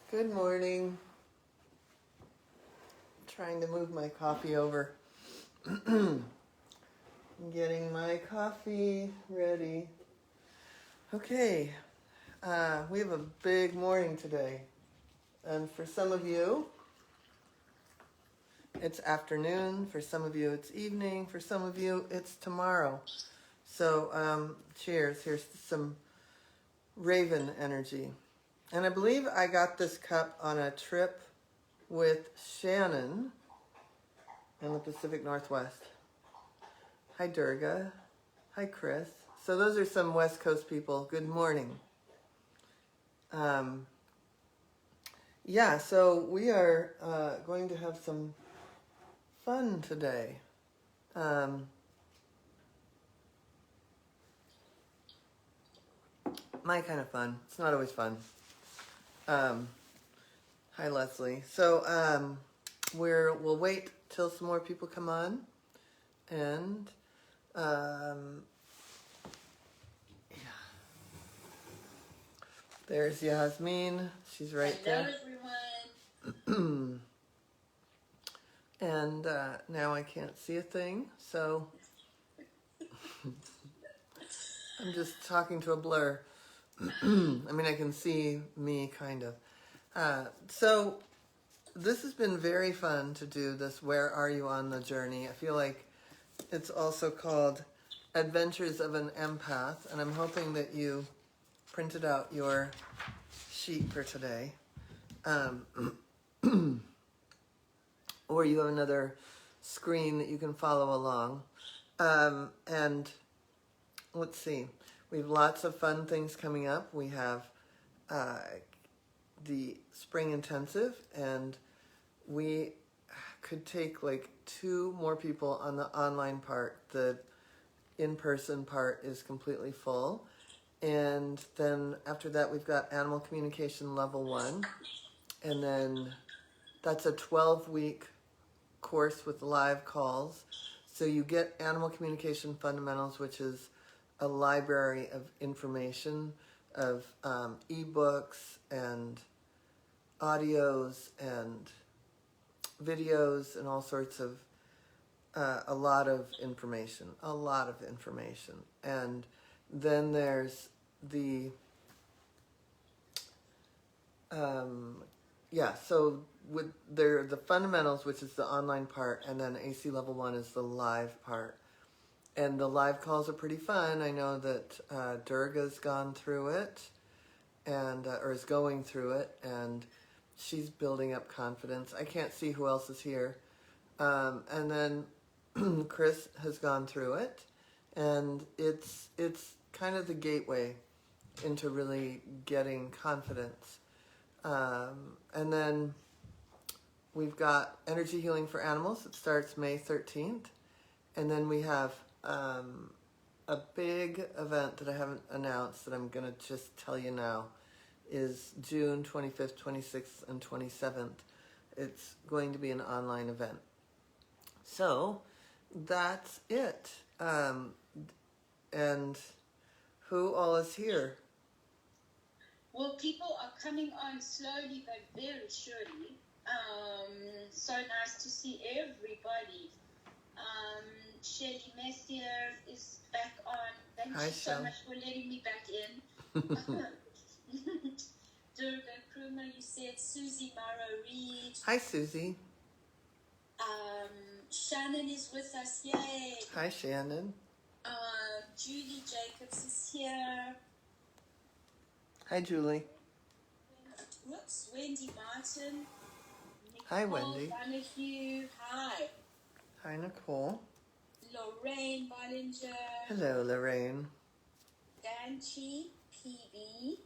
Good morning. Trying to move my coffee over. Getting my coffee ready. Okay, we have a big morning today. And for some of you, it's afternoon. For some of you, it's evening. For some of you, it's tomorrow. So, cheers. Here's some Raven energy. And I believe I got this cup on a trip with Shannon in the Pacific Northwest. Hi, Durga. Hi, Chris. So those are some West Coast people. Good morning. Yeah, so we are going to have some fun today. My kind of fun. It's not always fun. Hi, Leslie. So we'll wait till some more people come on, and yeah. There's Yasmin. She's right there. Hello, everyone. And now I can't see a thing, so I'm just talking to a blur. I mean, I can see me, kind of. So this has been very fun to do this Where Are You on the Journey? I feel like it's also called Adventures of an Empath, and I'm hoping that you printed out your sheet for today. Or you have another screen that you can follow along. And let's see, we have lots of fun things coming up. We have the spring intensive, and we could take like 2 more people on the online part. The in-person part is completely full. And then after that, we've got animal communication level 1. And then that's a 12-week course with live calls. So you get animal communication fundamentals, which is a library of information of ebooks and audios and videos and all sorts of a lot of information. And then there's the so with the fundamentals, which is the online part, and then AC level 1 is the live part. And the live calls are pretty fun. I know that Durga's gone through it, and or is going through it, and she's building up confidence. I can't see who else is here. And then Chris has gone through it, and it's kind of the gateway into really getting confidence. And then we've got Energy Healing for Animals. It starts May 13th. And then we have a big event that I haven't announced that I'm going to just tell you now is June 25th, 26th, and 27th. It's going to be an online event. So that's it. And who all is here? Well, people are coming on slowly but very surely. So nice to see everybody. Shelly Messier is back on. Thank Hi, you so Shell. much for letting me back in. Durga Krumer, you said. Susie Morrow Reed. Hi, Susie. Shannon is with us. Yay. Hi, Shannon. Julie Jacobs is here. Hi, Julie. Whoops, Wendy Martin. Hi, Nicole Wendy. Donahue. Hi. Hi, Nicole. Lorraine Bollinger. Hello, Lorraine. Danchi PB.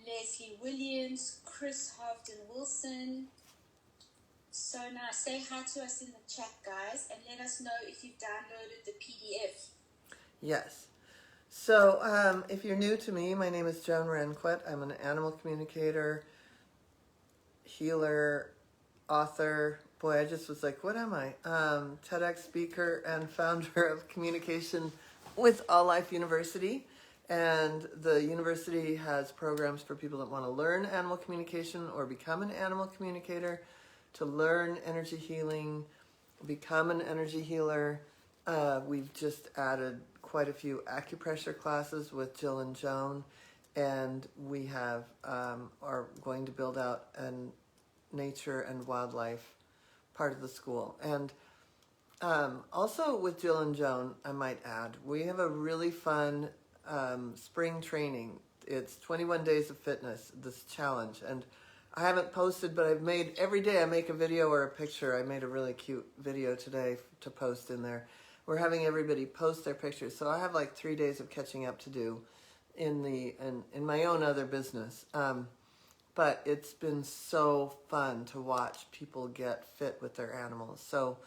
Leslie Williams. Chris Hovden Wilson. So nice. Say hi to us in the chat, guys, and let us know if you've downloaded the PDF. Yes. So, if you're new to me, my name is Joan Ranquet. I'm an animal communicator, healer, author. Boy, I just was like, what am I? TEDx speaker and founder of Communication with All Life University. And the university has programs for people that want to learn animal communication or become an animal communicator, to learn energy healing, become an energy healer. We've just added quite a few acupressure classes with Jill and Joan, and we have are going to build out an nature and wildlife part of the school. And also with Jill and Joan, I might add, we have a really fun spring training. It's 21 days of fitness, this challenge. And I haven't posted, but I've made, every day I make a video or a picture. I made a really cute video today to post in there. We're having everybody post their pictures. So I have like 3 days of catching up to do in my own other business. But it's been so fun to watch people get fit with their animals. So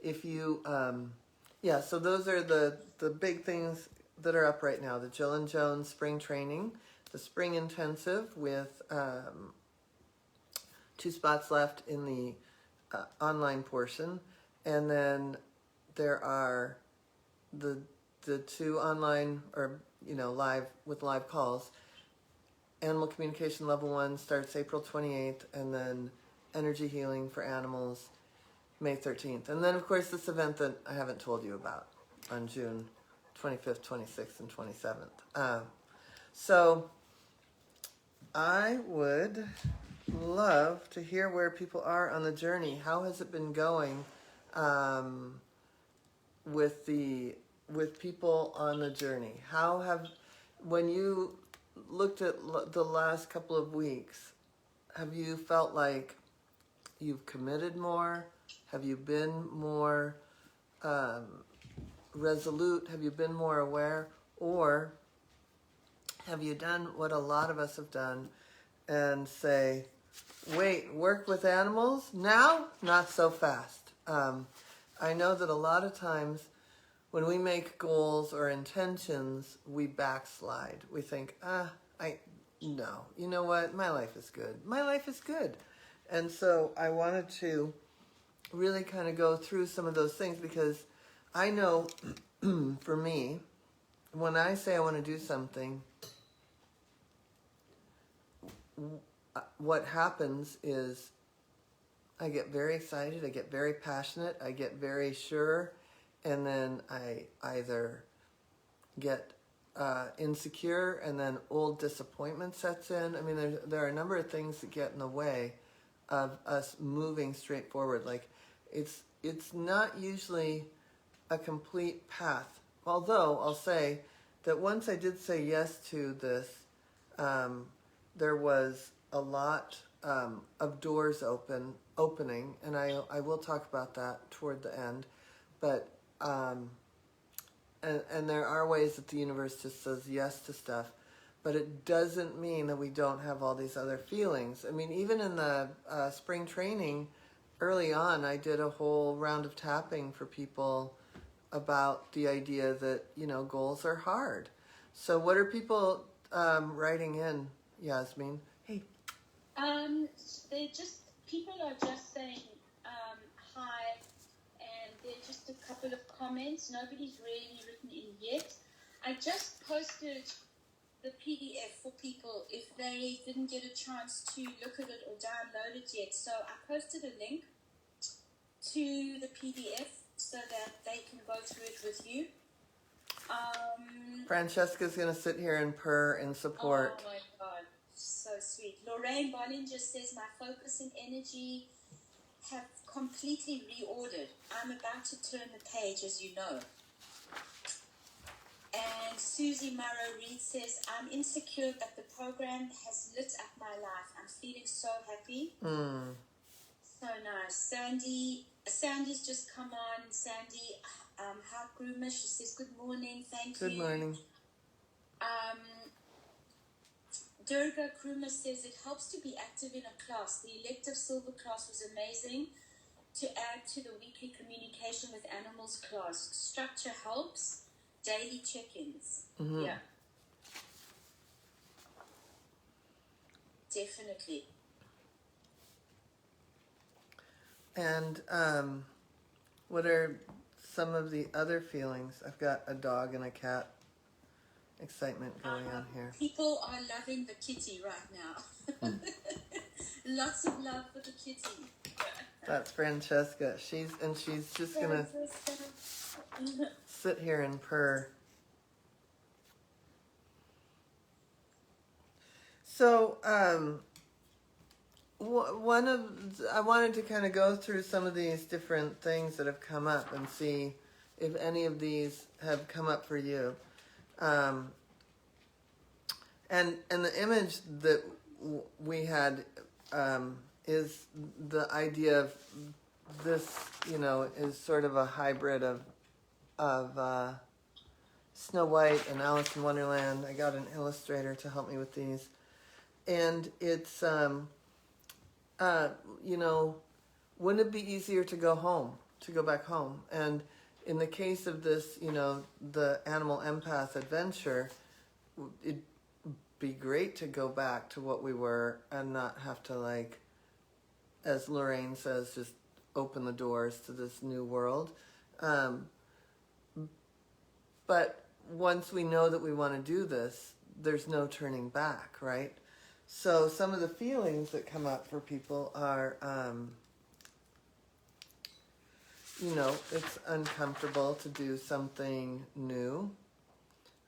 if you, so those are the big things that are up right now. The Jill and Joan spring training, the spring intensive with 2 spots left in the online portion. And then there are the 2 online or, live with live calls. Animal Communication Level 1 starts April 28th, and then Energy Healing for Animals May 13th. And then, of course, this event that I haven't told you about on June 25th, 26th, and 27th. So I would love to hear where people are on the journey. How has it been going with people on the journey? When you looked at the last couple of weeks, have you felt like you've committed more? Have you been more resolute? Have you been more aware? Or have you done what a lot of us have done and say, wait, work with animals? Now? Not so fast. I know that a lot of times when we make goals or intentions, we backslide. We think, no, you know what? My life is good. My life is good. And so I wanted to really kind of go through some of those things, because I know for me, when I say I want to do something, what happens is I get very excited, I get very passionate, I get very sure, and then I either get insecure, and then old disappointment sets in. I mean, there are a number of things that get in the way of us moving straight forward. Like, it's not usually a complete path. Although I'll say that once I did say yes to this, there was a lot of doors opening, and I will talk about that toward the end. But and there are ways that the universe just says yes to stuff, but it doesn't mean that we don't have all these other feelings. I mean, even in the spring training, early on, I did a whole round of tapping for people about the idea that, goals are hard. So what are people writing in, Yasmin? Hey. People are just saying hi, and there's just a couple of comments. Nobody's really written in yet. I just posted the PDF for people if they didn't get a chance to look at it or download it yet. So I posted a link to the PDF so that they can go through it with you. Francesca's going to sit here and purr in support. Oh my God, so sweet. Lorraine Bollinger says, my focus and energy have completely reordered. I'm about to turn the page, as you know. And Susie Morrow Reed says, I'm insecure, but the program has lit up my life. I'm feeling so happy. So nice. Sandy's just come on. Sandy, how groomer? She says, good morning, thank you. Good morning. Durga Kruma says, it helps to be active in a class. The elective silver class was amazing to add to the weekly communication with animals class. Structure helps. Daily check-ins. Mm-hmm. Yeah. Definitely. And what are some of the other feelings? I've got a dog and a cat excitement going on here. People are loving the kitty right now. Lots of love for the kitty. That's Francesca. She's just gonna sit here and purr. So, I wanted to kind of go through some of these different things that have come up and see if any of these have come up for you. And the image that we had is the idea of this, is sort of a hybrid of Snow White and Alice in Wonderland. I got an illustrator to help me with these. And it's, wouldn't it be easier to go back home? And in the case of this, the animal empath adventure, it'd be great to go back to what we were and not have to, like, as Lorraine says, just open the doors to this new world. But once we know that we want to do this, there's no turning back, right? So some of the feelings that come up for people are, it's uncomfortable to do something new.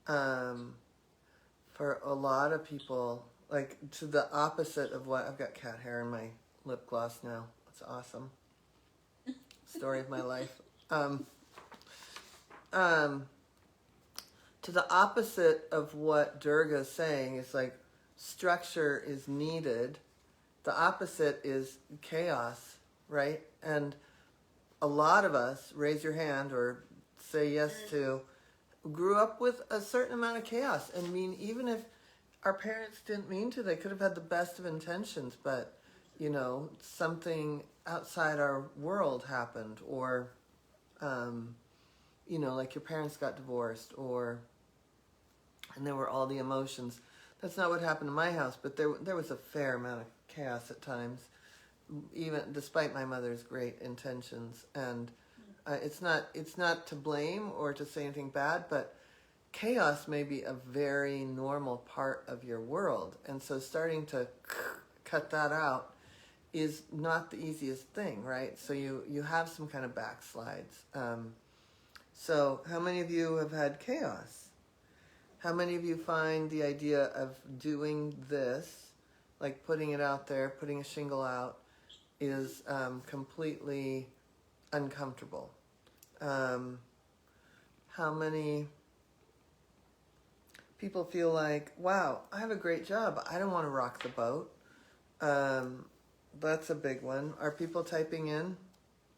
For a lot of people, like to the opposite of what, I've got cat hair in my lip gloss now. It's awesome. Story of my life. To the opposite of what Durga's saying, is like, structure is needed. The opposite is chaos, right? And a lot of us, raise your hand or say yes to, grew up with a certain amount of chaos. I mean, even if our parents didn't mean to, they could have had the best of intentions, but, something outside our world happened, or, like your parents got divorced, and there were all the emotions. That's not what happened in my house, but there was a fair amount of chaos at times, even despite my mother's great intentions. And it's not to blame or to say anything bad, but chaos may be a very normal part of your world. And so starting to cut that out is not the easiest thing, right? So you have some kind of backslides. So how many of you have had chaos? How many of you find the idea of doing this, like putting it out there, putting a shingle out, is completely uncomfortable? How many people feel like, wow, I have a great job, I don't want to rock the boat? That's a big one. Are people typing in?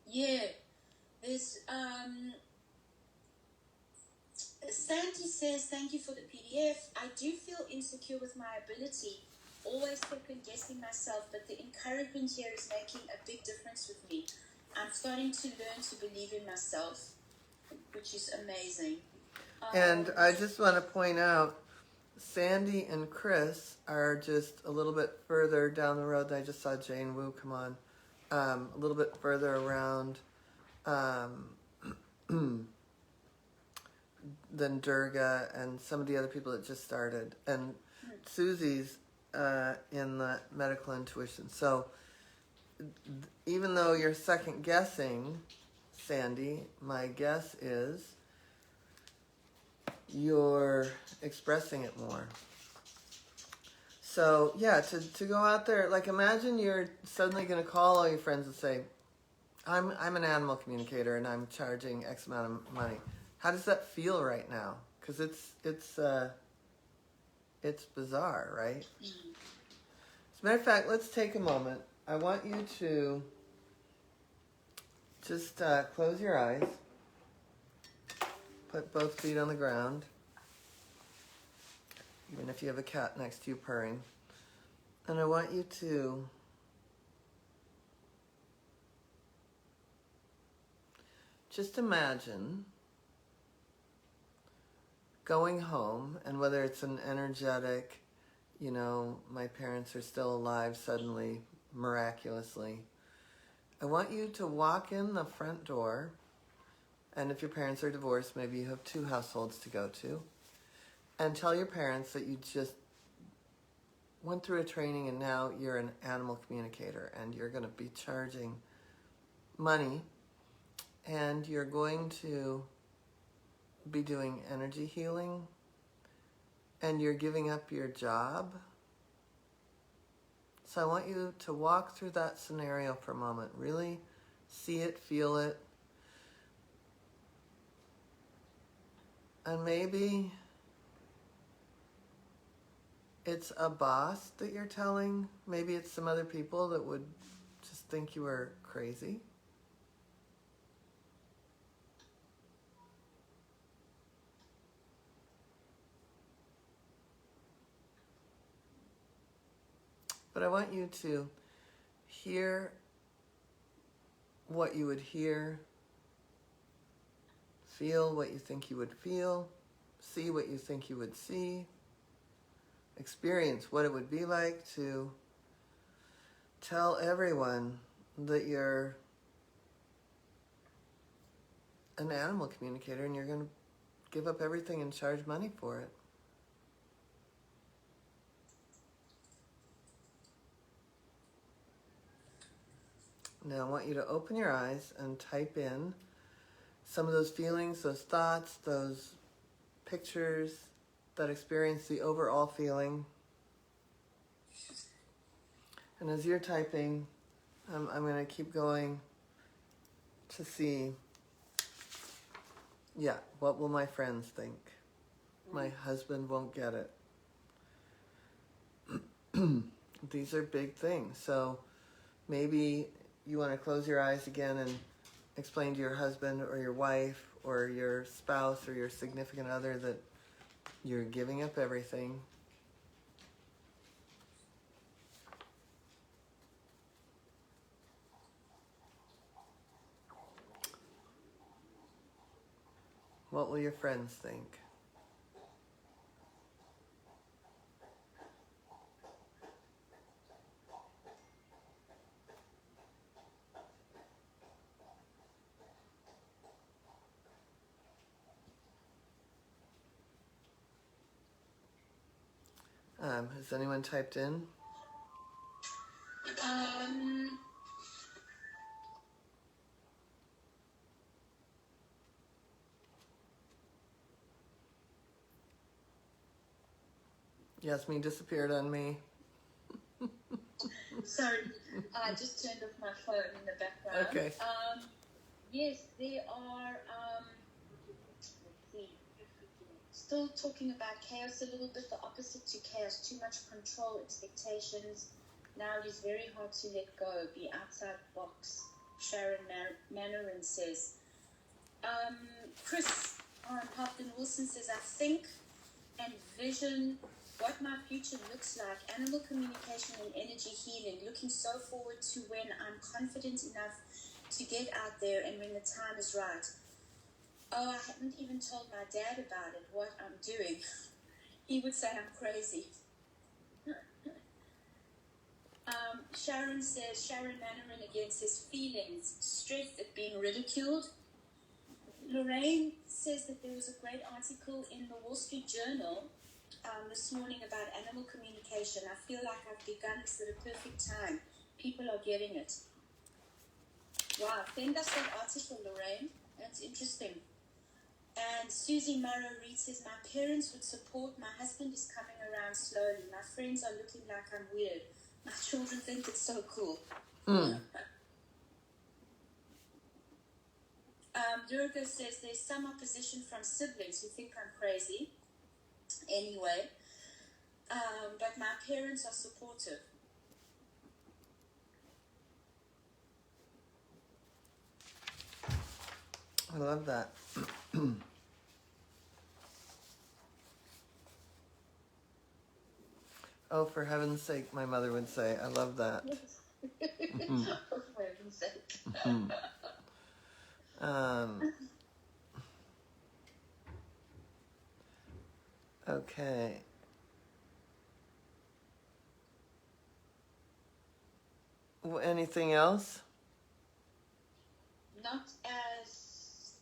Yeah. There's Sandy says, thank you for the PDF. I do feel insecure with my ability. Always second guessing myself, but the encouragement here is making a big difference with me. I'm starting to learn to believe in myself, which is amazing. And I just want to point out, Sandy and Chris are just a little bit further down the road. I just saw Jane Wu come on. A little bit further around than Durga and some of the other people that just started. And Susie's in the medical intuition. So even though you're second guessing, Sandy, my guess is you're expressing it more. So yeah, to go out there, like imagine you're suddenly going to call all your friends and say, I'm an animal communicator and I'm charging X amount of money. How does that feel right now? Because it's bizarre, right? As a matter of fact, let's take a moment. I want you to just close your eyes. Put both feet on the ground. Even if you have a cat next to you purring. And I want you to just imagine going home, and whether it's an energetic, my parents are still alive suddenly, miraculously. I want you to walk in the front door, and if your parents are divorced, maybe you have 2 households to go to. And tell your parents that you just went through a training and now you're an animal communicator and you're going to be charging money and you're going to be doing energy healing and you're giving up your job. So I want you to walk through that scenario for a moment. Really see it, feel it. And maybe it's a boss that you're telling. Maybe it's some other people that would just think you were crazy. But I want you to hear what you would hear, feel what you think you would feel, see what you think you would see, experience what it would be like to tell everyone that you're an animal communicator and you're going to give up everything and charge money for it. Now I want you to open your eyes and type in some of those feelings, those thoughts, those pictures that experience the overall feeling. And as you're typing, I'm going to keep going to see, what will my friends think? My husband won't get it. These are big things. So maybe you want to close your eyes again and explain to your husband or your wife or your spouse or your significant other that you're giving up everything. What will your friends think? Has anyone typed in? Yasmin disappeared on me. Sorry, I just turned off my phone in the background. Okay. Yes, there are, let's see, still talking about chaos a little bit, the opposite to chaos, too much control, expectations. Now it is very hard to let go, be outside the box. Sharon Manorin says. Chris Hopton Wilson says, I think and vision what my future looks like, animal communication and energy healing, looking so forward to when I'm confident enough to get out there and when the time is right. Oh, I haven't even told my dad about it, what I'm doing. He would say I'm crazy. Sharon Manorin again says feelings, stressed at being ridiculed. Lorraine says that there was a great article in the Wall Street Journal this morning about animal communication. I feel like I've begun this at a perfect time. People are getting it. Wow, send us that article, Lorraine. That's interesting. And Susie Marrow Reed says, my parents would support. My husband is coming around slowly. My friends are looking like I'm weird. My children think it's so cool. Durga says there's some opposition from siblings who think I'm crazy. Anyway, but my parents are supportive. I love that. Oh, for heaven's sake, my mother would say. I love that. For heaven's sake. Okay. Anything else? Not as...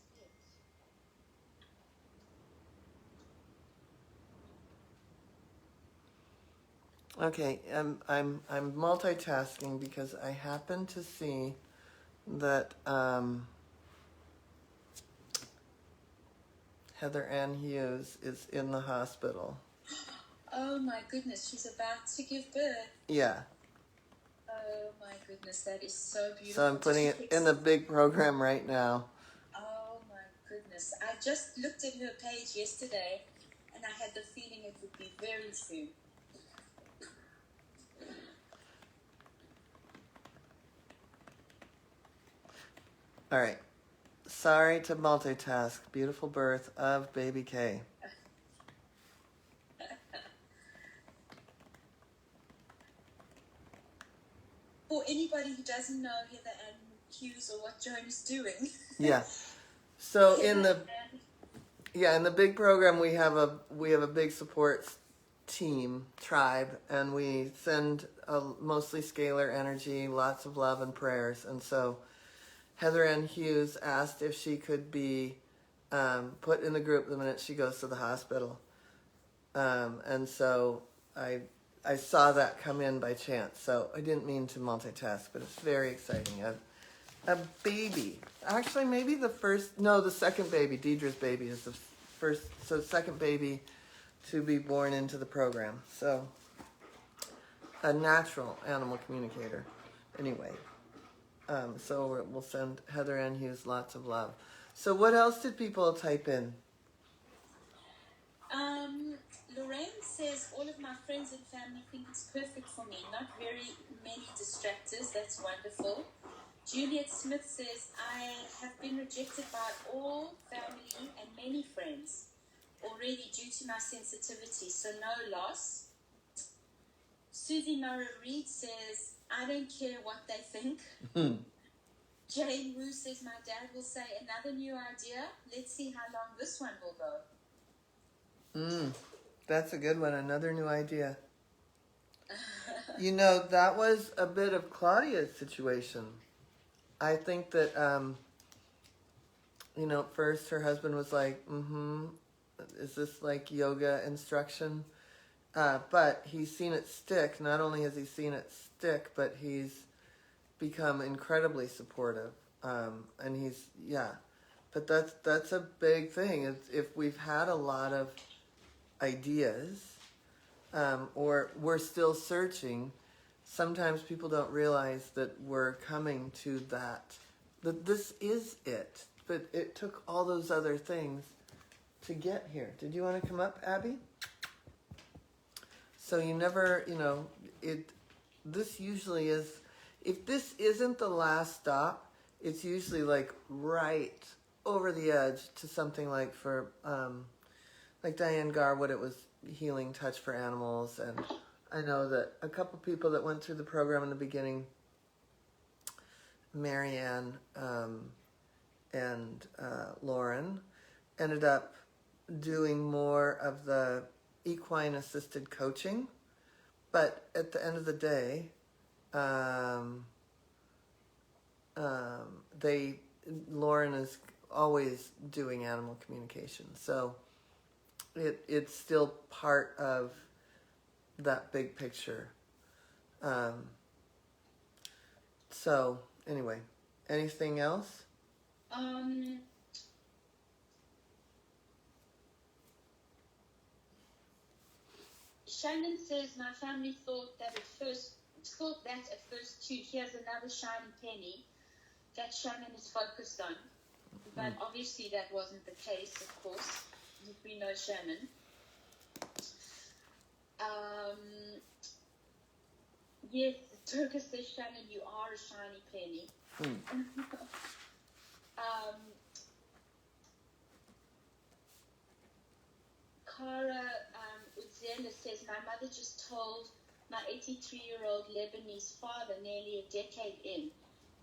Okay, I'm multitasking because I happen to see that Heather Ann Hughes is in the hospital. Oh my goodness, she's about to give birth. Yeah. Oh my goodness, that is so beautiful. So I'm putting it in the big program right now. Oh my goodness. I just looked at her page yesterday and I had the feeling it would be very soon. All right. Sorry to multitask. Beautiful birth of baby K. For anybody who doesn't know Heather Ann Hughes or what Joan is doing. Yeah. So in the big program we have a big support team, tribe, and we send mostly scalar energy, lots of love and prayers. And so Heather Ann Hughes asked if she could be put in the group the minute she goes to the hospital. And so I saw that come in by chance. So I didn't mean to multitask, but it's very exciting. A baby. Actually, maybe the second baby, Deidre's baby, is the first, so second baby to be born into the program. So a natural animal communicator. Anyway, so we'll send Heather Ann Hughes lots of love. So what else did people type in? Lorraine says, all of my friends and family think it's perfect for me. Not very many distractors. That's wonderful. Juliet Smith says, I have been rejected by all family and many friends already due to my sensitivity, so no loss. Susie Murray Reed says, I don't care what they think. Jane Wu says, my dad will say, another new idea. Let's see how long this one will go. That's a good one. Another new idea. You know, that was a bit of Claudia's situation. I think that, first her husband was like, is this like yoga instruction? But he's seen it stick. Not only has he seen it stick, but he's become incredibly supportive. And but that's a big thing. If we've had a lot of ideas, or we're still searching, sometimes people don't realize that we're coming to that this is it. But it took all those other things to get here. Did you want to come up, Abby? So you never, this usually is, if this isn't the last stop, it's usually like right over the edge to something like for, like Diane Garwood, it was Healing Touch for Animals. And I know that a couple people that went through the program in the beginning, Marianne and Lauren, ended up doing more of the equine assisted coaching. But at the end of the day, Lauren is always doing animal communication. So it's still part of that big picture. So anyway, anything else? Shannon says, my family thought that at first too. Here's another shiny penny that Shannon is focused on. But obviously that wasn't the case, of course. We know Shannon. Yes, Turka says, Shannon, you are a shiny penny. Cara Uzela says, my mother just told my 83-year-old Lebanese father nearly a decade in,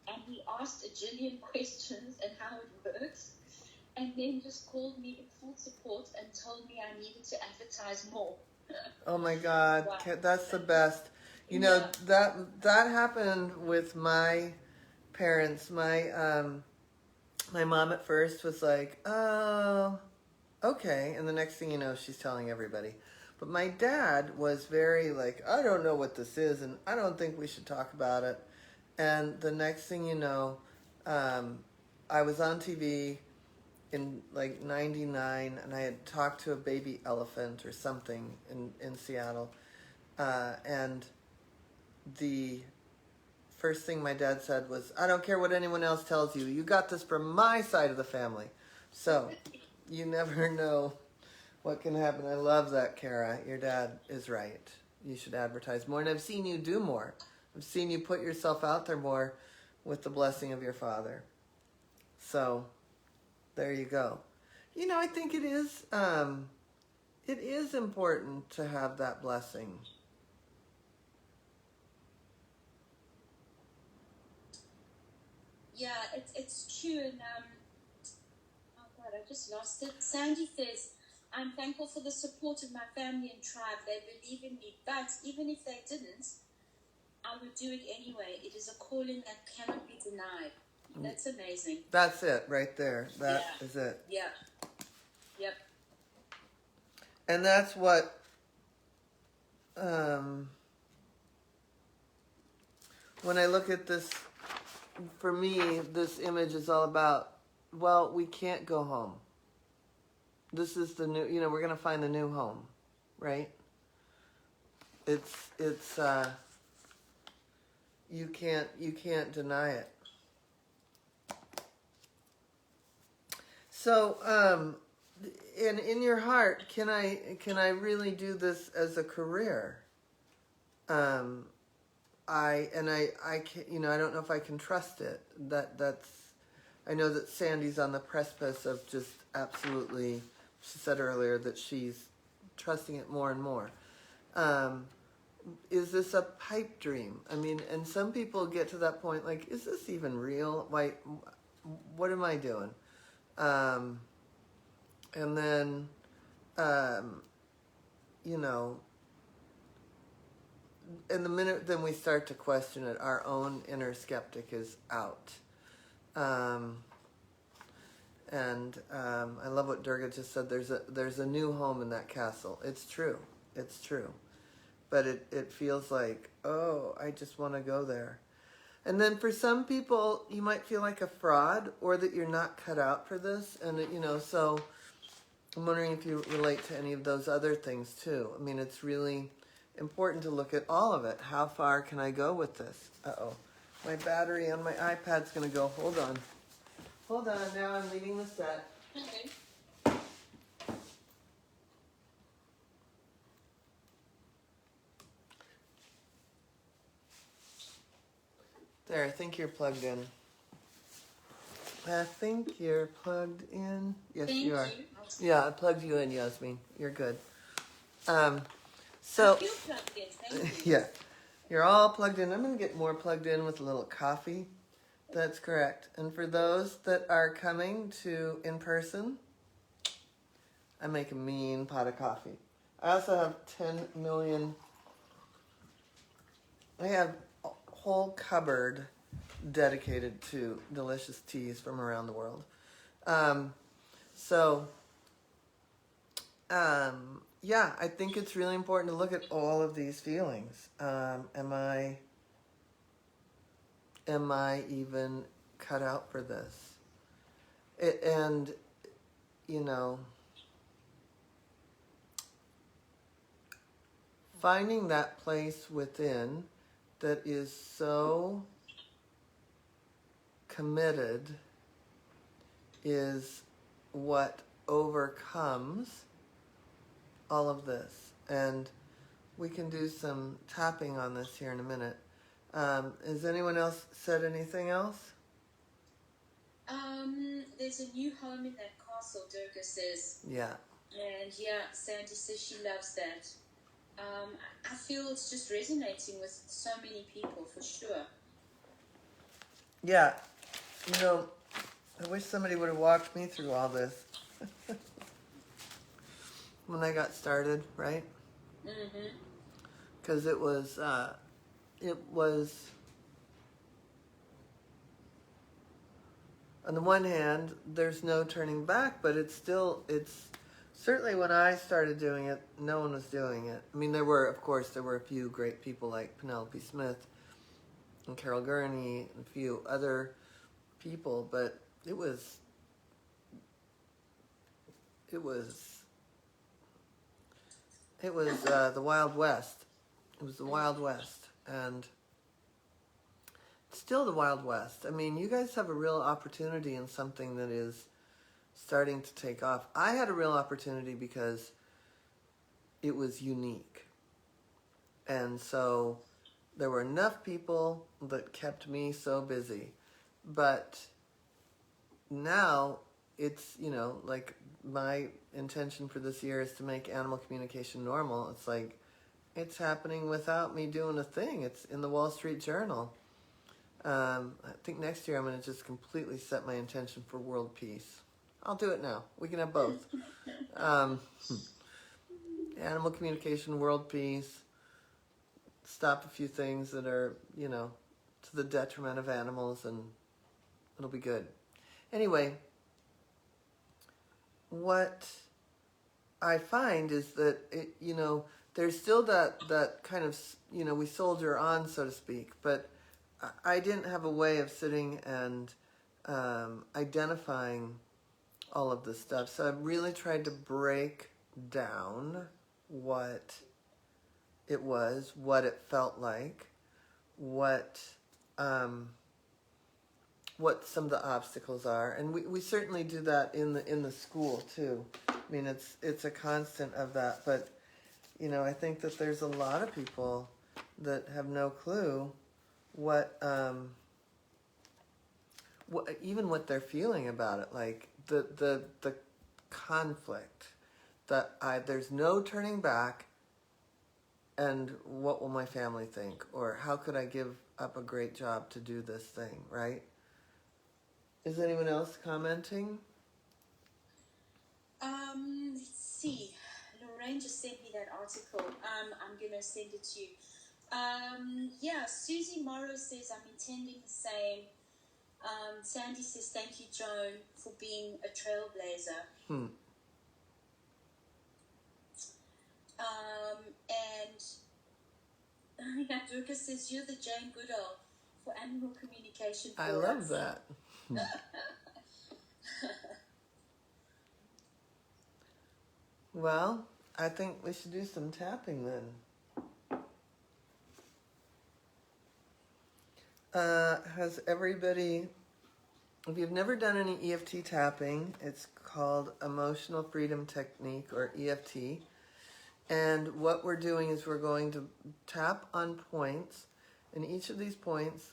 and he asked a jillion questions and how it works, and then just called me in full support and told me I needed to advertise more. Oh my God, wow. That's the best. You know, that happened with my parents. My mom at first was like, oh, okay. And the next thing you know, she's telling everybody. But my dad was very like, I don't know what this is, and I don't think we should talk about it. And the next thing you know, I was on TV in like 99, and I had talked to a baby elephant or something in Seattle. And the first thing my dad said was, I don't care what anyone else tells you. You got this from my side of the family. So you never know what can happen. I love that, Kara. Your dad is right. You should advertise more. And I've seen you do more. I've seen you put yourself out there more with the blessing of your father. So there you go. You know, I think it is important to have that blessing. Yeah, it's true. And oh God, I just lost it. Sandy says, I'm thankful for the support of my family and tribe. They believe in me, but even if they didn't, I would do it anyway. It is a calling that cannot be denied. That's amazing. That's it right there. That is it. Yeah. Yep. And that's what when I look at this, for me, this image is all about, well, we can't go home. This is the new, we're going to find the new home, right? It's you can't deny it. So, and in your heart, can I really do this as a career? I can't, I don't know if I can trust it. I know that Sandy's on the precipice of just absolutely, she said earlier that she's trusting it more and more. Is this a pipe dream? I mean, and some people get to that point like, is this even real? Why, what am I doing? And then, in the minute then we start to question it, our own inner skeptic is out. I love what Durga just said. There's a new home in that castle. It's true. It's true. But it feels like, oh, I just want to go there. And then for some people, you might feel like a fraud or that you're not cut out for this. And, so I'm wondering if you relate to any of those other things too. I mean, it's really important to look at all of it. How far can I go with this? Uh-oh. My battery on my iPad's going to go. Hold on. Hold on. Now I'm leaving the set. Okay. There, I think you're plugged in. I think you're plugged in. Yes, Thank you are. you. Yeah, I plugged you in, Yasmin. You're good. So I feel plugged in. Thank you. yeah, you're all plugged in. I'm going to get more plugged in with a little coffee. That's correct. And for those that are coming to in person, I make a mean pot of coffee. I also have 10 million. I have a whole cupboard dedicated to delicious teas from around the world. Yeah, I think it's really important to look at all of these feelings. Am I even cut out for this? And finding that place within that is so committed is what overcomes all of this. And we can do some tapping on this here in a minute. Has anyone else said anything else? There's a new home in that castle, Durga says. Yeah. And yeah, Sandy says she loves that. I feel it's just resonating with so many people, for sure. Yeah. I wish somebody would have walked me through all this when I got started, right? Mm-hmm. Because it was, on the one hand, there's no turning back, but it's Certainly when I started doing it, no one was doing it. I mean, of course, there were a few great people like Penelope Smith and Carol Gurney and a few other people, but it was the Wild West. It was the Wild West, and still the Wild West. I mean, you guys have a real opportunity in something that is starting to take off. I had a real opportunity because it was unique. And so there were enough people that kept me so busy. But now it's, like my intention for this year is to make animal communication normal. It's like, it's happening without me doing a thing. It's in the Wall Street Journal. I think next year I'm going to just completely set my intention for world peace. I'll do it now. We can have both. Animal communication, world peace, stop a few things that are, to the detriment of animals, and it'll be good. Anyway, what I find is that, there's still that kind of, we soldier on, so to speak, but I didn't have a way of sitting and identifying all of this stuff. So I really tried to break down what it was, what it felt like, what some of the obstacles are, and we certainly do that in the school too. I mean, it's a constant of that, but I think that there's a lot of people that have no clue what even what they're feeling about it, like the conflict that there's no turning back, and what will my family think, or how could I give up a great job to do this thing, right? Is anyone else commenting? Let's see. Lorraine just sent me that article. I'm gonna send it to you. Yeah, Susie Morrow says I'm intending the same. Sandy says thank you, Joan, for being a trailblazer. And Durga says you're the Jane Goodall for animal communication. I love that. Well, I think we should do some tapping then. Has everybody, if you've never done any EFT tapping, it's called Emotional Freedom Technique, or EFT. And what we're doing is we're going to tap on points, and each of these points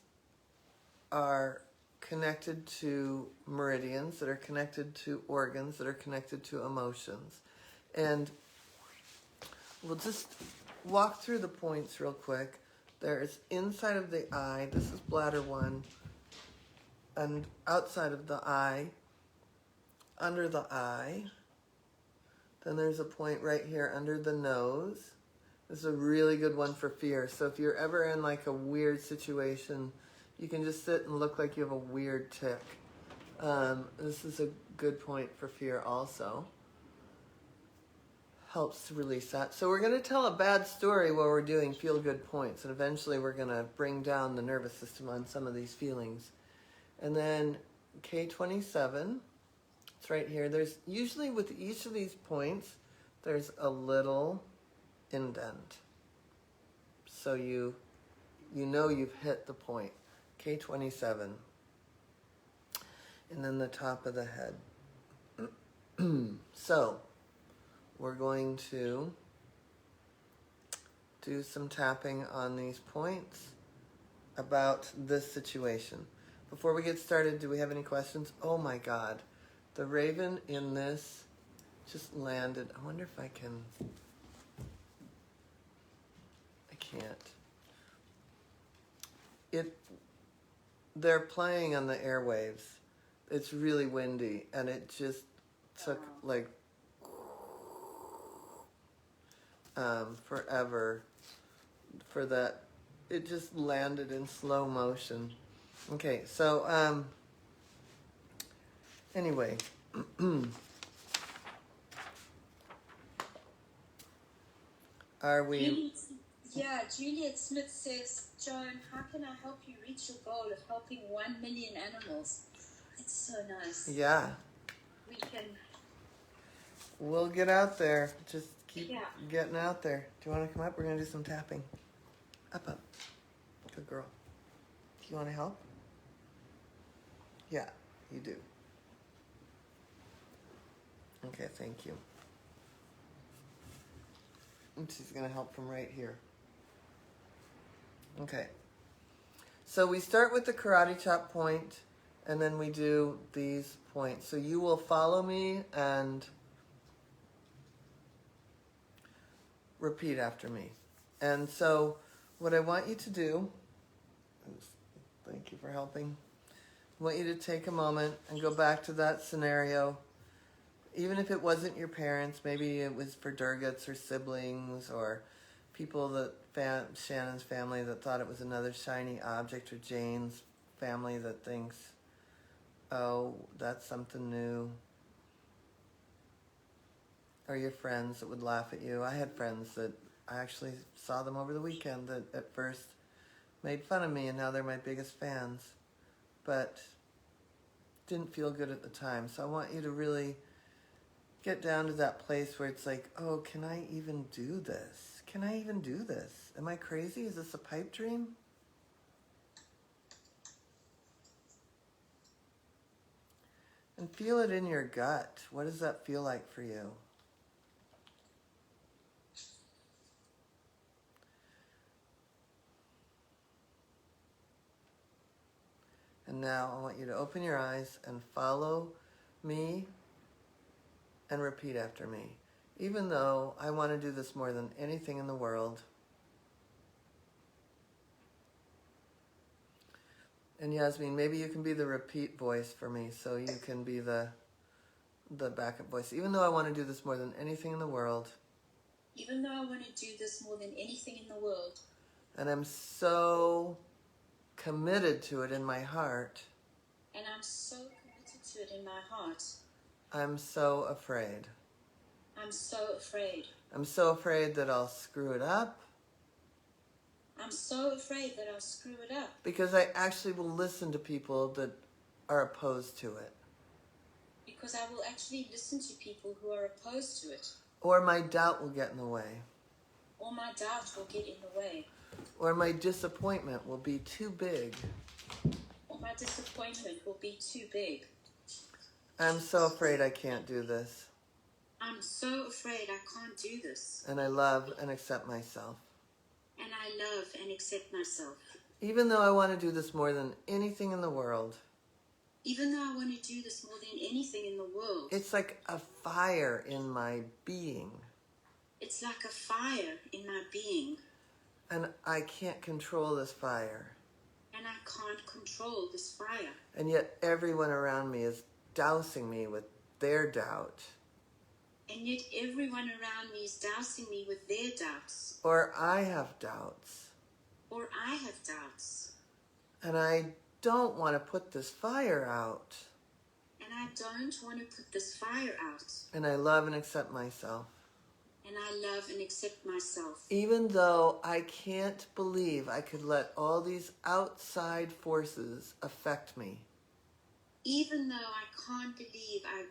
are connected to meridians that are connected to organs that are connected to emotions. And we'll just walk through the points real quick. There's inside of the eye, this is bladder 1, and outside of the eye, under the eye. Then there's a point right here under the nose. This is a really good one for fear. So if you're ever in like a weird situation, you can just sit and look like you have a weird tick. This is a good point for fear also. Helps to release that. So we're going to tell a bad story while we're doing feel-good points, and eventually we're going to bring down the nervous system on some of these feelings. And then K27, it's right here. There's usually with each of these points, there's a little indent. So you know you've hit the point. K27. And then the top of the head. So we're going to do some tapping on these points about this situation. Before we get started, do we have any questions? Oh my God. The raven in this just landed. I wonder if I can. I can't. They're playing on the airwaves. It's really windy, and it just took like forever for that. It just landed in slow motion. Okay, so anyway, Are we? Juliet Smith says, Joan, how can I help you reach your goal of helping 1 million animals? It's so nice. Yeah. We can. We'll get out there. Just keep getting out there. Do you want to come up? We're going to do some tapping. Up, up. Good girl. Do you want to help? Yeah, you do. Okay, thank you. And she's going to help from right here. Okay. So we start with the karate chop point, and then we do these points. So you will follow me and repeat after me. And so what I want you to do, thank you for helping, I want you to take a moment and go back to that scenario. Even if it wasn't your parents, maybe it was for Durgats or siblings or people that Shannon's family that thought it was another shiny object, or Jane's family that thinks, oh, that's something new. Or your friends that would laugh at you. I had friends that I actually saw them over the weekend that at first made fun of me, and now they're my biggest fans. But didn't feel good at the time. So I want you to really get down to that place where it's like, oh, can I even do this? Can I even do this? Am I crazy? Is this a pipe dream? And feel it in your gut. What does that feel like for you? And now I want you to open your eyes and follow me and repeat after me. Even though I want to do this more than anything in the world. And Yasmin, maybe you can be the repeat voice for me, so you can be the backup voice. Even though I want to do this more than anything in the world. Even though I want to do this more than anything in the world. And I'm so committed to it in my heart. And I'm so committed to it in my heart. I'm so afraid. I'm so afraid. I'm so afraid that I'll screw it up. I'm so afraid that I'll screw it up. Because I actually will listen to people that are opposed to it. Because I will actually listen to people who are opposed to it. Or my doubt will get in the way. Or my doubt will get in the way. Or my disappointment will be too big. Or my disappointment will be too big. I'm so afraid I can't do this. I'm so afraid I can't do this. And I love and accept myself. And I love and accept myself. Even though I want to do this more than anything in the world. Even though I want to do this more than anything in the world. It's like a fire in my being. It's like a fire in my being. And I can't control this fire. And I can't control this fire. And yet everyone around me is dousing me with their doubt. And yet everyone around me is dousing me with their doubts. Or I have doubts. Or I have doubts. And I don't want to put this fire out. And I don't want to put this fire out. And I love and accept myself. And I love and accept myself. Even though I can't believe I could let all these outside forces affect me. Even though I can't believe I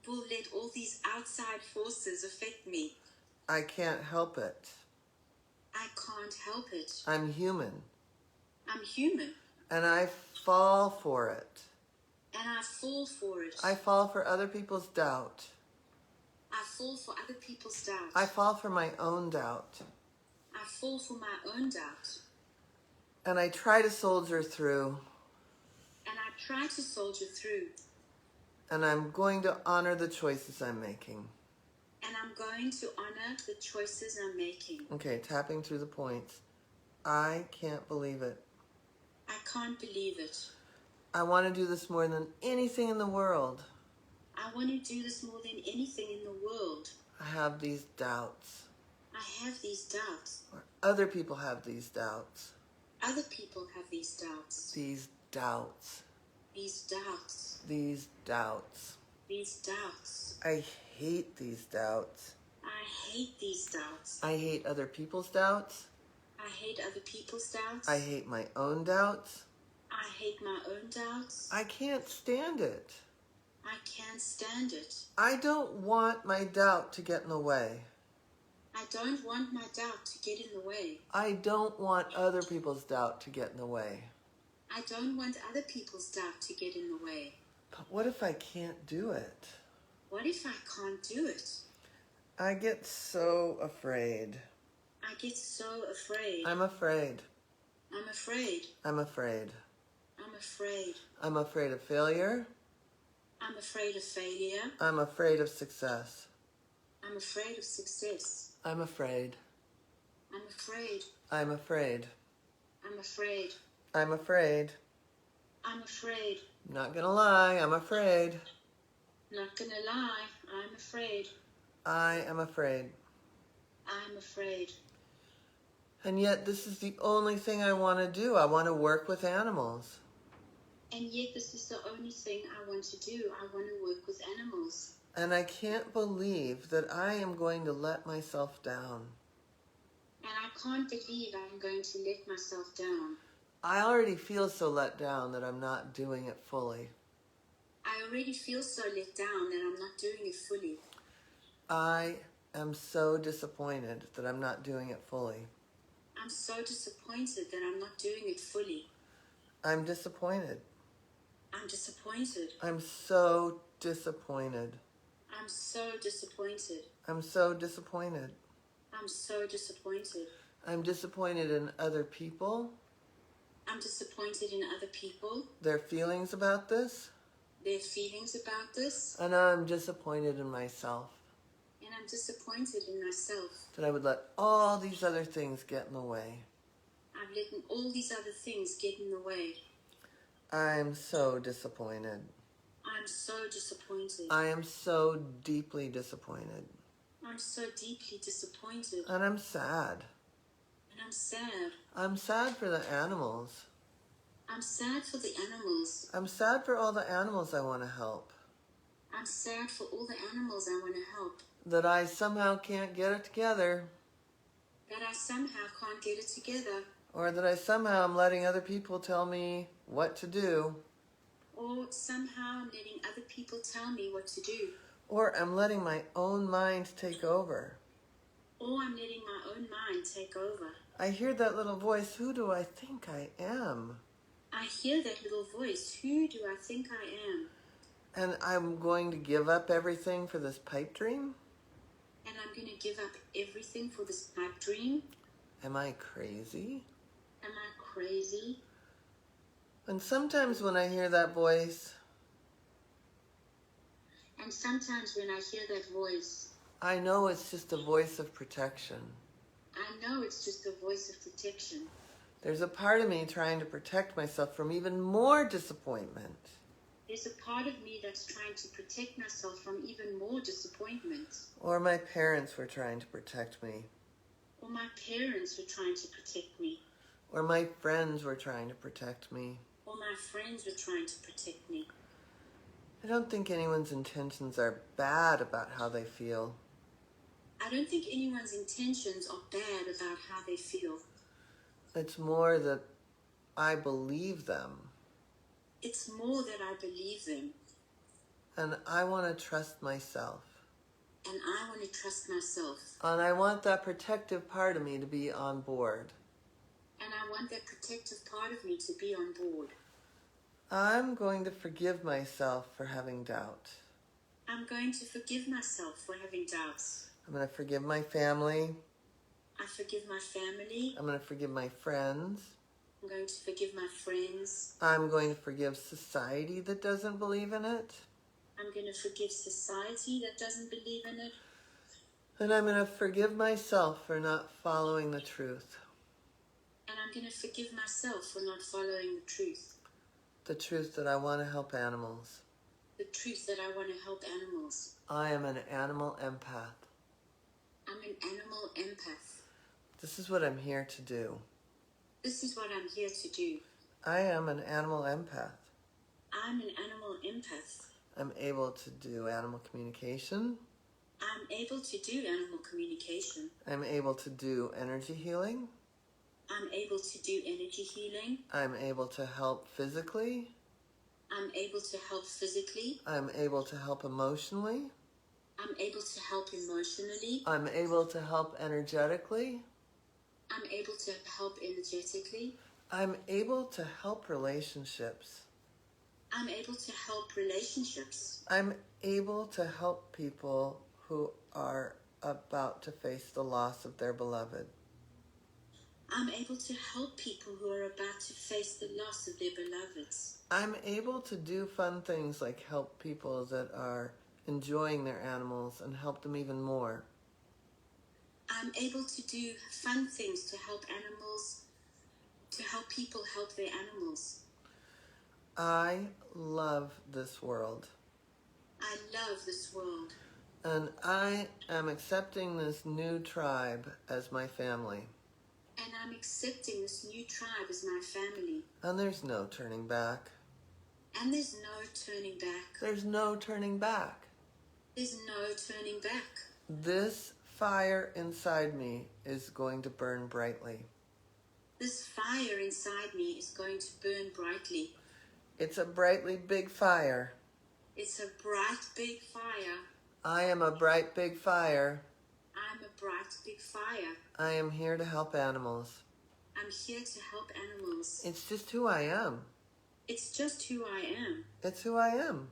will let all these outside forces affect me. I can't help it. I can't help it. I'm human. I'm human. And I fall for it. And I fall for it. I fall for other people's doubt. I fall for other people's doubt. I fall for my own doubt. I fall for my own doubt. And I try to soldier through. And I try to soldier through. And I'm going to honor the choices I'm making. And I'm going to honor the choices I'm making. Okay, tapping through the points. I can't believe it. I can't believe it. I want to do this more than anything in the world. I want to do this more than anything in the world. I have these doubts. I have these doubts. Or other people have these doubts. Other people have these doubts. These doubts. These doubts. These doubts. These doubts. I hate these doubts. I hate these doubts. I hate other people's doubts. I hate other people's doubts. I hate my own doubts. I hate my own doubts. I can't stand it. I can't stand it. I don't want my doubt to get in the way. I don't want my doubt to get in the way. I don't want other people's doubt to get in the way. I don't want other people's doubt to get in the way. But what if I can't do it? What if I can't do it? I get so afraid. I get so afraid. I'm afraid. I'm afraid. I'm afraid. I'm afraid. I'm afraid of failure. I'm afraid of failure. I'm afraid of success. I'm afraid of success. I'm afraid. I'm afraid. I'm afraid. I'm afraid. I'm afraid. I'm afraid. Not gonna lie, I'm afraid. Not gonna lie, I'm afraid. I am afraid. I'm afraid. And yet this is the only thing I want to do. I want to work with animals. And yet this is the only thing I want to do. I want to work with animals. And I can't believe that I am going to let myself down. And I can't believe I'm going to let myself down. I already feel so let down that I'm not doing it fully. I already feel so let down that I'm not doing it fully. I am so disappointed that I'm not doing it fully. I'm so disappointed that I'm not doing it fully. I'm disappointed. I'm disappointed. I'm so disappointed. I'm so disappointed. I'm so disappointed. I'm so disappointed. I'm disappointed in other people, I'm disappointed in other people, their feelings about this, their feelings about this, and I'm disappointed in myself. and I'm disappointed in myself. That I would let all these other things get in the way. I've let all these other things get in the way. I'm so disappointed. I'm so disappointed. I am so deeply disappointed. I'm so deeply disappointed. And I'm sad. And I'm sad. I'm sad for the animals. I'm sad for the animals. I'm sad for all the animals I want to help. I'm sad for all the animals I want to help. That I somehow can't get it together. That I somehow can't get it together. Or that I somehow am letting other people tell me what to do. Or somehow I'm letting other people tell me what to do. Or I'm letting my own mind take over. Or I'm letting my own mind take over. I hear that little voice, who do I think I am? I hear that little voice, who do I think I am? And I'm going to give up everything for this pipe dream? And I'm going to give up everything for this pipe dream? Am I crazy? Am I crazy? And sometimes when I hear that voice, And sometimes when I hear that voice, I know it's just a voice of protection. I know it's just a voice of protection. There's a part of me trying to protect myself from even more disappointment. There's a part of me that's trying to protect myself from even more disappointment. Or my parents were trying to protect me. Or my parents were trying to protect me. Or my friends were trying to protect me. Or my friends were trying to protect me. I don't think anyone's intentions are bad about how they feel. I don't think anyone's intentions are bad about how they feel. It's more that I believe them. It's more that I believe them. And I want to trust myself. And I want to trust myself. And I want that protective part of me to be on board. And I want that protective part of me to be on board. I'm going to forgive myself for having doubt. I'm going to forgive myself for having doubts. I'm going to forgive my family. I forgive my family. I'm going to forgive my friends. I'm going to forgive my friends. I'm going to forgive society that doesn't believe in it. I'm going to forgive society that doesn't believe in it. And I'm going to forgive myself for not following the truth. And I'm going to forgive myself for not following the truth. The truth that I want to help animals. The truth that I want to help animals. I am an animal empath. I'm an animal empath. This is what I'm here to do. This is what I'm here to do. I am an animal empath. I'm an animal empath. I'm able to do animal communication. I'm able to do animal communication. I'm able to do energy healing. I'm able to do energy healing. I'm able to help physically. I'm able to help physically. I'm able to help emotionally. I'm able to help emotionally. I'm able to help energetically. I'm able to help energetically. I'm able to help relationships. I'm able to help relationships. I'm able to help people who are about to face the loss of their beloved. I'm able to help people who are about to face the loss of their beloveds. I'm able to do fun things like help people that are enjoying their animals and help them even more. I'm able to do fun things to help animals, to help people help their animals. I love this world. I love this world. And I am accepting this new tribe as my family. And I'm accepting this new tribe as my family. And there's no turning back. And there's no turning back. There's no turning back. There's no turning back. This fire inside me is going to burn brightly. This fire inside me is going to burn brightly. It's a brightly big fire. It's a bright big fire. I am a bright big fire. I'm a bright big fire. I am here to help animals. I'm here to help animals. It's just who I am. It's just who I am. It's who I am.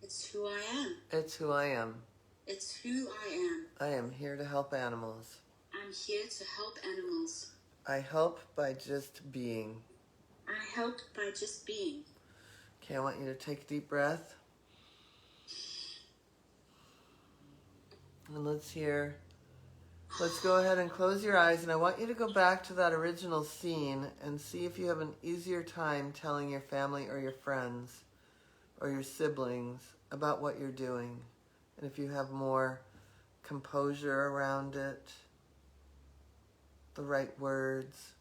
It's who I am. It's who I am. It's who I am. I am here to help animals. I'm here to help animals. I help by just being. I help by just being. Okay, I want you to take a deep breath. And let's go ahead and close your eyes, and I want you to go back to that original scene and see if you have an easier time telling your family or your friends or your siblings about what you're doing. And if you have more composure around it, the right words.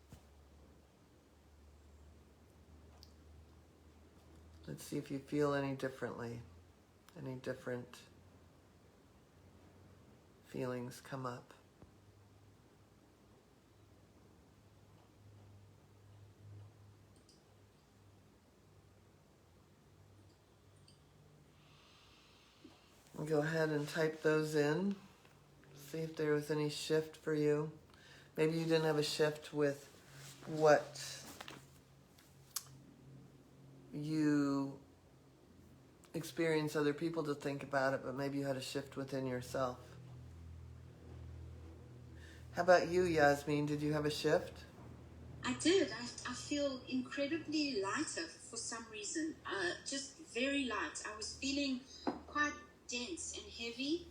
Let's see if you feel any differently, any different feelings come up. Go ahead and type those in. See if there was any shift for you. Maybe you didn't have a shift with what you experience other people to think about it, but maybe you had a shift within yourself. How about you, Yasmin? Did you have a shift? I did. I feel incredibly lighter for some reason. Just very light. I was feeling quite dense and heavy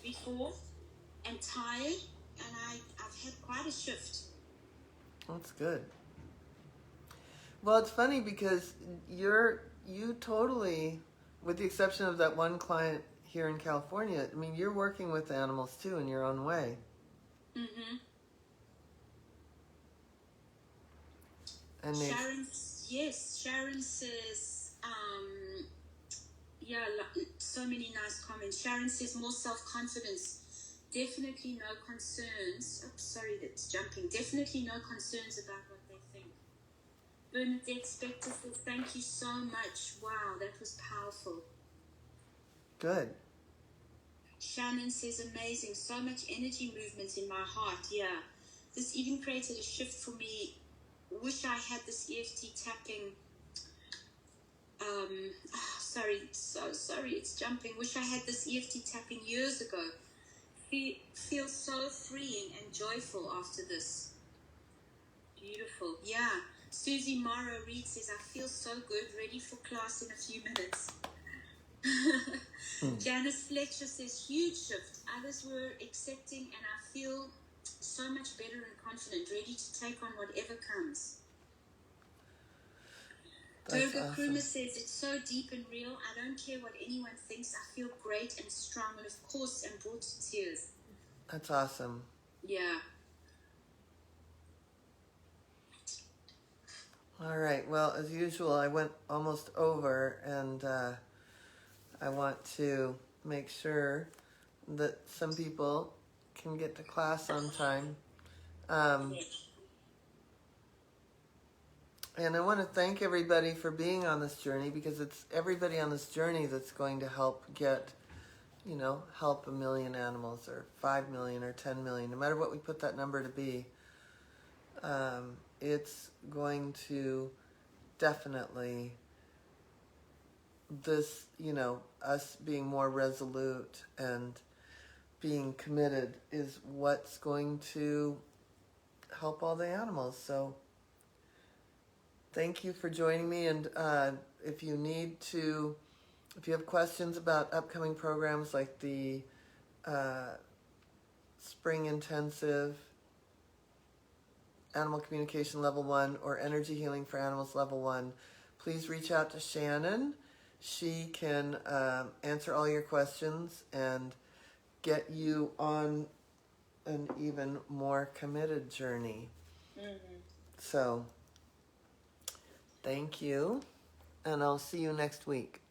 before and tired, and I've had quite a shift. That's good. Well, it's funny because you totally, with the exception of that one client here in California, I mean, you're working with animals too in your own way. Mm-hmm. And Sharon says, so many nice comments. Sharon says more self-confidence. Definitely no concerns. Oops, sorry, that's jumping. Definitely no concerns about what they think. Bernadette Spector says, thank you so much. Wow, that was powerful. Good. Shannon says, amazing. So much energy movement in my heart. Yeah. This even created a shift for me. Wish I had this EFT tapping. Sorry, it's jumping. Wish I had this EFT tapping years ago. Feel so freeing and joyful after this. Beautiful. Yeah. Susie Morrow Reed says, I feel so good, ready for class in a few minutes. Janice Fletcher says, huge shift. Others were accepting, and I feel so much better and confident, ready to take on whatever comes. Durga Awesome. Krumer says, it's so deep and real. I don't care what anyone thinks. I feel great and strong, and of course, I'm brought to tears. That's awesome. Yeah. All right. Well, as usual, I went almost over, and I want to make sure that some people can get to class on time. And I want to thank everybody for being on this journey, because it's everybody on this journey that's going to help get, help 1 million animals, or 5 million, or 10 million, no matter what we put that number to be. It's going to definitely, this, us being more resolute and being committed is what's going to help all the animals. So thank you for joining me. And if you have questions about upcoming programs like the Spring Intensive, Animal Communication Level 1, or Energy Healing for Animals Level 1, please reach out to Shannon. She can answer all your questions and get you on an even more committed journey. Mm-hmm. So, thank you, and I'll see you next week.